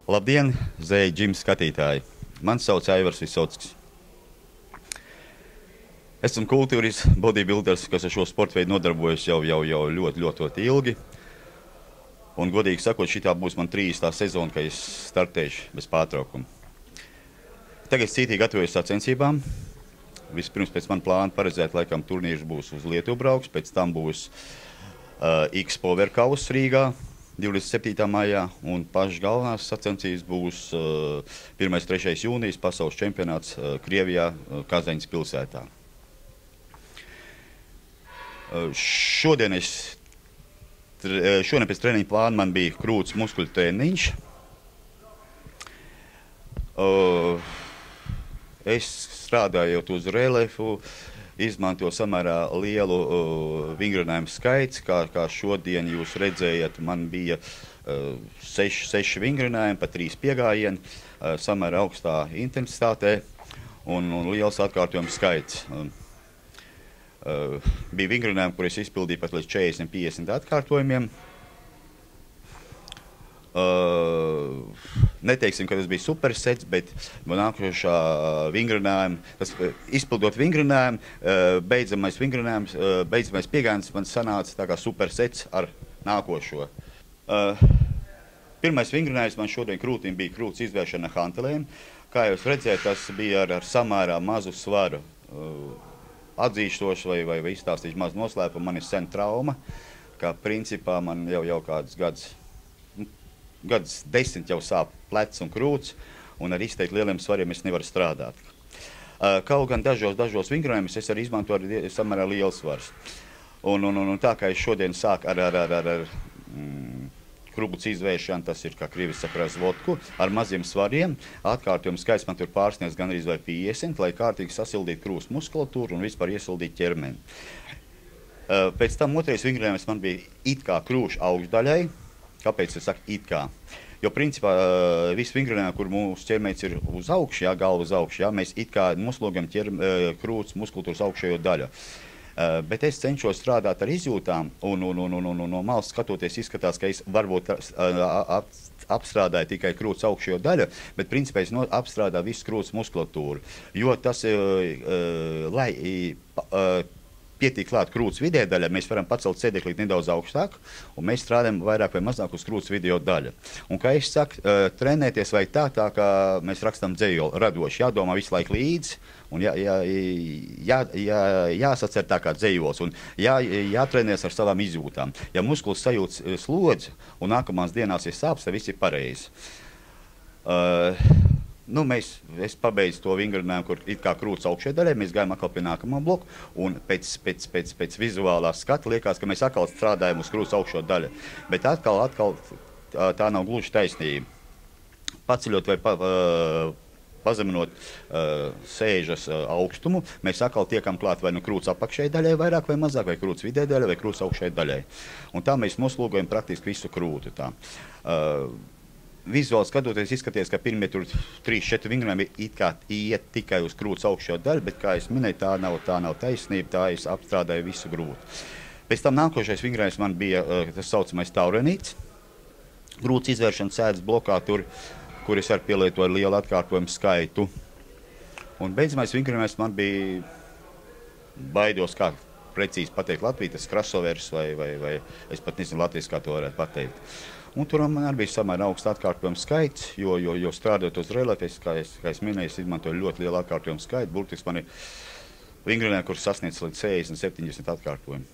Labdien, Zēja ģimes skatītāji! Mani sauc Aivars Visockis. Esmu kultūris, bodybuilders, kas ar šo sporta veidu nodarbojas jau ļoti ilgi. Un, godīgi sakot, šitā būs man 30. sezona, kad es startēšu bez pārtraukuma. Tagad cītīgi gatavojos sacensībām. Vispirms pēc man plāna paredzēt, laikam, turnīrs būs uz Lietuvu brauks, pēc tam būs X-Power kauss Rīgā 27. maijā, un pašas galvenās sacensības būs 1.–3. jūnijas pasaules čempionāts Krievijā, Kazaņas pilsētā. Šodien pēc treniņa plāna man bija krūts muskuļu treniņš. Es strādājot uz reliefu, izmantoju samērā lielu vingrinājumu skaits, kā šodien jūs redzējat, man bija 6 vingrinājumi, pa 3 piegājieni, samērā augstā intensitātē un liels atkārtojumu skaits. Bija vingrinājumi, kur es izpildīju pat līdz 40–50 atkārtojumiem. Neteiksim, ka tas bija supersets, bet nākošā vingrinājuma, izpildot vingrinājumu, beidzamais piegājiens man sanāca tā kā supersets ar nākošo. Pirmais vingrinājums man šodien krūtīm bija krūts izvēršana ar hantelēm. Kā jūs redzēt, tas bija ar samērā mazu svaru. Atzīšos vai izstāstīšu mazu noslēpumu, man ir sen trauma, kā principā man jau kādus gadus 10 jau sāp plecs un krūts, un ar izteikti lieliem svariem es nevaru strādāt. Kaut gan dažos vingrinājumus es arī izmantoju samērā liels svars. Un tā kā es šodien sāku ar krūts izvēršanu, tas ir, kā krievis saka, razvodku, ar maziem svariem, atkārtojumu skaits man tur pārsniedz gandrīz vai 50, lai kārtīgi sasildītu krūts muskulatūru un vispār iesildītu ķermeni. Pēc tam otrais vingrinājums man bija it kā krūšu augšdaļai. Kāpēc es saku it kā? Jo principā visi vingrinājumi, kur mūsu ķermenis ir uz augšu, galva uz augšu, mēs it kā noslogam krūts muskulatūras augšējo daļu. Bet es cenšos strādāt ar izjūtām, un no malas skatoties izskatās, ka es varbūt apstrādāju tikai krūts augšējo daļu, bet principā es apstrādāju visu krūts muskulatūru. Jo tas, lai pietiek klāt krūts vidēja daļa, mēs varam pacelt sēdeklīt nedaudz augstāk, un mēs strādājam vairāk vai mazāk uz krūts vidējo daļu. Un, kā es saku, trenēties vajag tā, kā mēs rakstam dzējoli radoši, jādomā visu laiku līdzi, un jāsacer tā kā dzējols, un jātrenēs ar savām izjūtām. Ja muskulis sajūt slodzi, un nākamās dienās ir sāpes, tad viss ir pareizi. Es pabeidzu to vingrinājumu, kur it kā krūts augšējai daļai, mēs gājam atkal pie nākamā bloku, un pēc vizuālā skata liekas, ka mēs atkal strādājam uz krūts augšējo daļu. Bet atkal tā nav gluži taisnība. Paceļot vai pazeminot sēžas augstumu, mēs atkal tiekam klāt vai nu krūts apakšējai daļai vairāk vai mazāk, vai krūts vidēji daļai, vai krūts augšējai daļai. Un tā mēs noslogojam praktiski visu krūtu. Vizuāli skatoties, izskaties, ka pirmie 3–4 vingrinājumi it kā iet tikai uz krūts augšējo daļu, bet, kā es minēju, tā nav taisnība, tā es apstrādāju visu grūtu. Pēc tam nākošais vingrinājums man bija tas saucamais taurenīts, grūts izvēršanas sēdes blokā, kur es arī pielietoju lielu atkārtojumu skaitu. Un beidzamais vingrinājums man bija, baidos, kā precīzi pateikt Latviju, tas crossovers vai es pat nezinu Latvijas, kā to varētu pateikt. Un tur man arī bija samērā augsts atkārtojumu skaits, jo strādājot uz reliefu, kā es minēju, es izmantoju ļoti lielu atkārtojumu skaitu. Burtiski man ir vingrinājumi, kurus sasniedz līdz 60–70 atkārtojumu.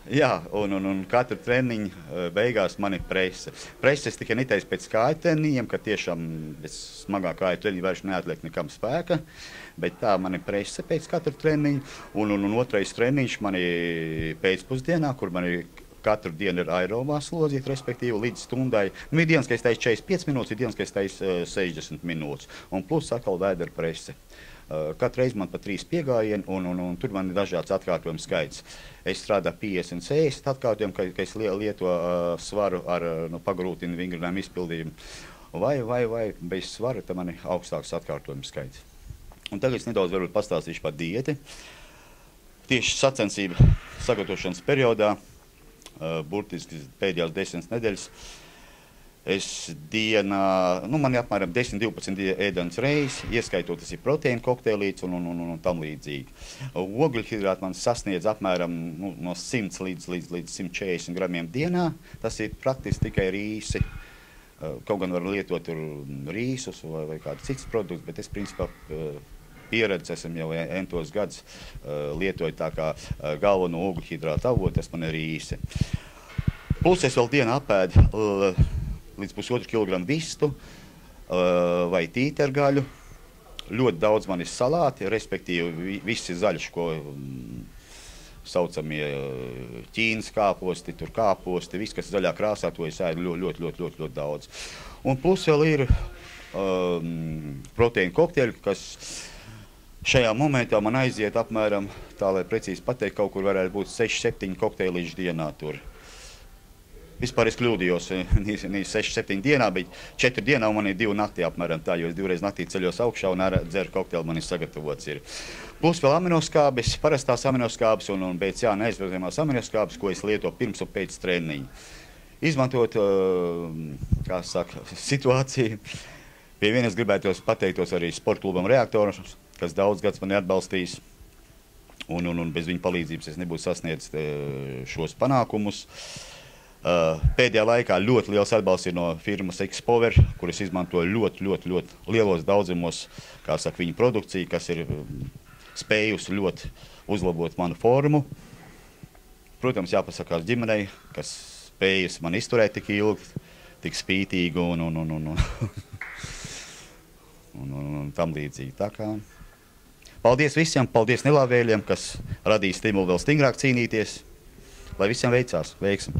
Jā, un katra treniņa beigās man ir prese. Prese es tikai neteicu pēc kāju treniņiem, ka tiešām bez smagā kāju treniņa vairs neatliek nekam spēka, bet tā man ir prese pēc katra treniņa, un otrais treniņš man ir pēcpusdienā, kur man ir katru dienu ir aerobā slodzīta, respektīvi līdz stundai. Ir dienas, ka es taisu 45 minūtes, ir dienas, ka es taisu 60 minūtes, un plus atkal vēdera prese. Katru reizi man pa 3 piegājieni, un tur man ir dažāds atkārtojumu skaits. Es strādāju 50–60 atkārtojumu, ka es lieto svaru ar pagrūtinu vingrinājumu izpildījumu. Vai bez svara, tad man ir augstāks atkārtojumu skaits. Un tagad es nedaudz varbūt pastāstīšu par diēti. Tieši sacensību sagatavošanas periodā, burtiski pēdējās 10 nedēļas, Es dienā, man ir apmēram 10-12 ēdienas reizes, ieskaitot tas ir proteīna kokteilīts un tam līdzīgi. Ogļhidrāti man sasniedz apmēram no 100 līdz 140 gramiem dienā. Tas ir praktiski tikai rīsi. Kaut gan var lietot tur rīsus vai kādu citus produktus, bet es principā pieredzi esam jau entos gadus lietoju tā kā galveno ogļhidrātu avotu, tas man ir rīsi. Plus es vēl dienā apēdu līdz 1,5 kilogramu vistu vai tītergaļu. Ļoti daudz man ir salāti, respektīvi viss ir zaļš, ko saucamie ķīnas kāposti, tur kāposti, viss, kas ir zaļā krāsā, to es ēdu ļoti daudz. Un plus vēl ir proteīna kokteļi, kas šajā momentā man aiziet apmēram, tā lai precīzi pateikt, kaut kur varētu būt 6-7 kokteilīši dienā tur. Vispār es kļūdījos, ne 6-7 dienā, bet 4 dienā un man ir 2 naktī apmēram tā, jo es 2 reizes naktī ceļos augšā un dzeru kokteili man ir sagatavots. Plus vēl aminoskābes, parastās aminoskābes un BCA neaizvērtējumās aminoskābes, ko es lietoju pirms un pēc treniņa. Izmantot, kā saka, situāciju. Pie vienas gribētos pateiktos arī sporta klubam Reaktoram, kas daudz gads mani atbalstījis. Un bez viņa palīdzības es nebūtu sasniedzis šos panākumus. Pēdējā laikā ļoti liels atbalsts ir no firmas Expover, kuras izmantoju ļoti lielos daudzumos, kā saka, viņa produkcija, kas ir spējusi ļoti uzlabot manu formu. Protams, jāpasakās ģimenei, kas spējusi man izturēt tik ilgi, tik spītīgi un tam līdzīgi. Tā kā paldies visiem, paldies nelāvēļiem, kas radīja stimulu vēl stingrāk cīnīties. Lai visiem veicās, veiksim!